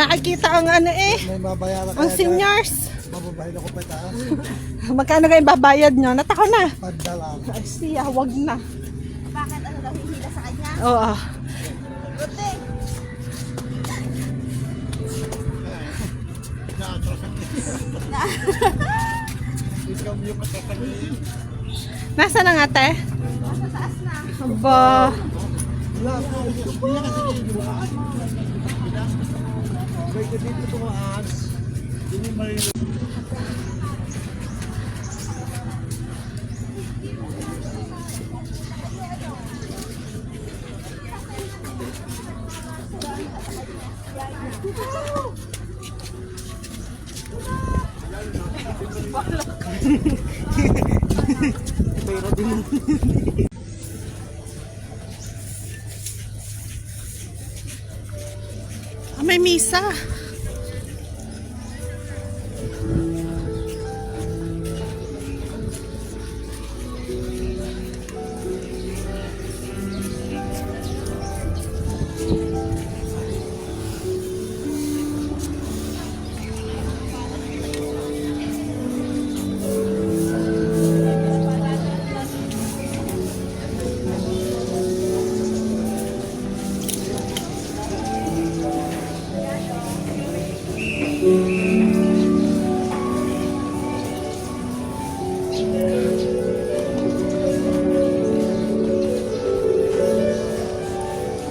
nakikita ang ano eh. May babayaran Ang kaya seniors. mababayad ako pa taas. Magkano kayo babayad nyo? Natako na. Pagdalang. Ay siya, wag na. Bakit ano daw hihila sa kanya? Oo. Buti. Nasaan ang ate? Nasa taas na. Aba. May dito tumaas. Hindi may... Pero din. May misa.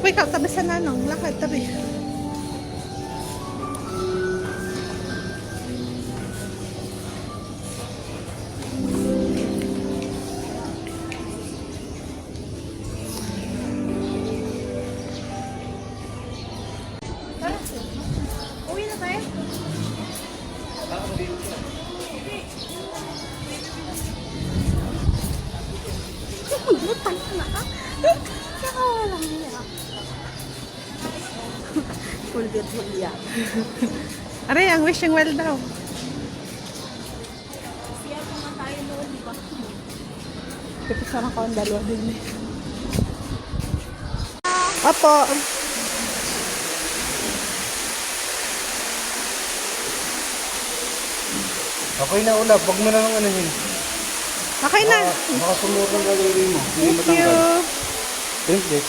Uy, ikaw, tabi sa nanong. Lakad, tabi. Uwi na tayo? Lutang na ka. Nakawalang niya. Fulgit mo niya. Aray, ang wishing well daw. Siya naman tayo noon, di ba? Pipisaran ko ang dalawa din eh. Apo. Okay na ulap, wag mo na lang ano yun. Okay na. Baka sumuot ang gagawin mo. Hindi Thank you. matanggal. Drink this.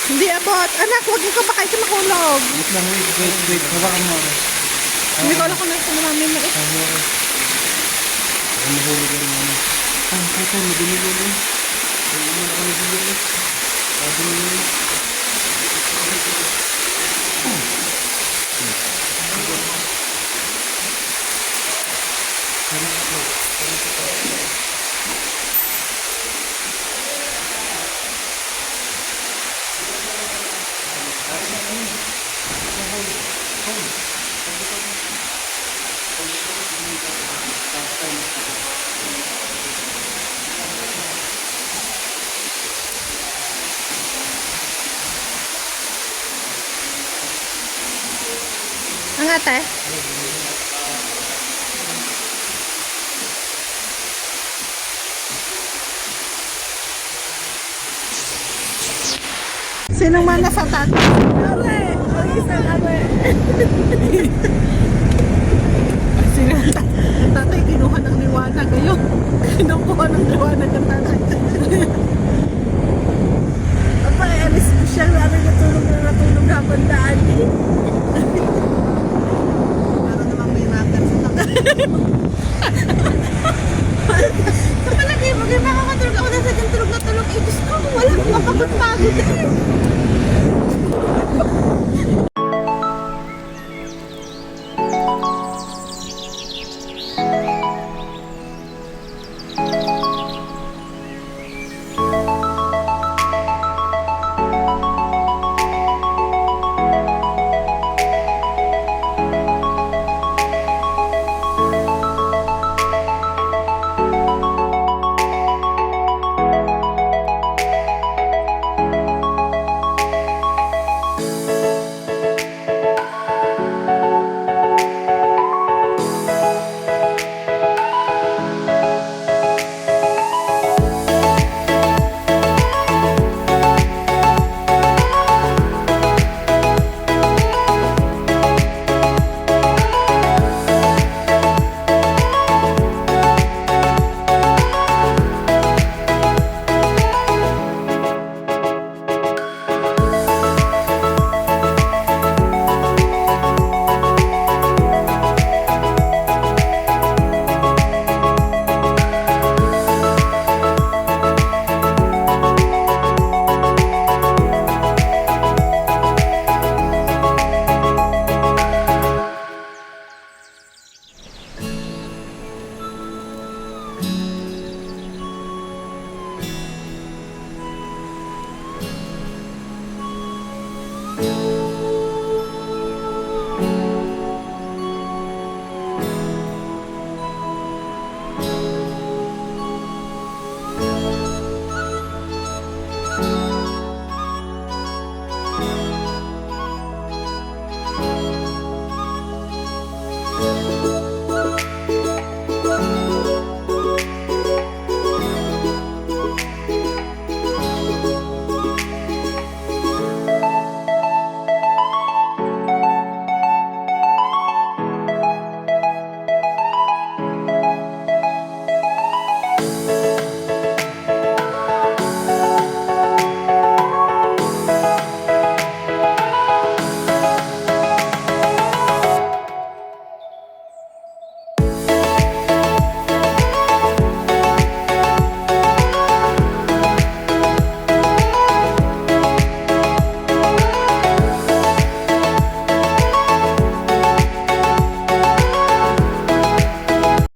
Hindi abot. Anak, huwag mo ka pa kayo makulog. Wait lang, wait. Hawakan mo ako. Hindi ko alam kung nasa namin na ito. Ang mahulog ka rin mo. Kaya madumi mo rin. Ang mga kanagulog rin. Sabi mo rin. Ang ate? Sinong mana sa tatay? Awe! Ang isang awe! Sino tatay kinuha ng liwanag ngayon. Kinukuha ng liwanag ng tatay. Apa, alis mo siya namin natulog habang daan eh. Para naman may ragan sa tatay. Sa palagay mo, kaya makakatulog ako na sa tulog na tulog. Eh, Diyos ko, walang mapagpagod eh.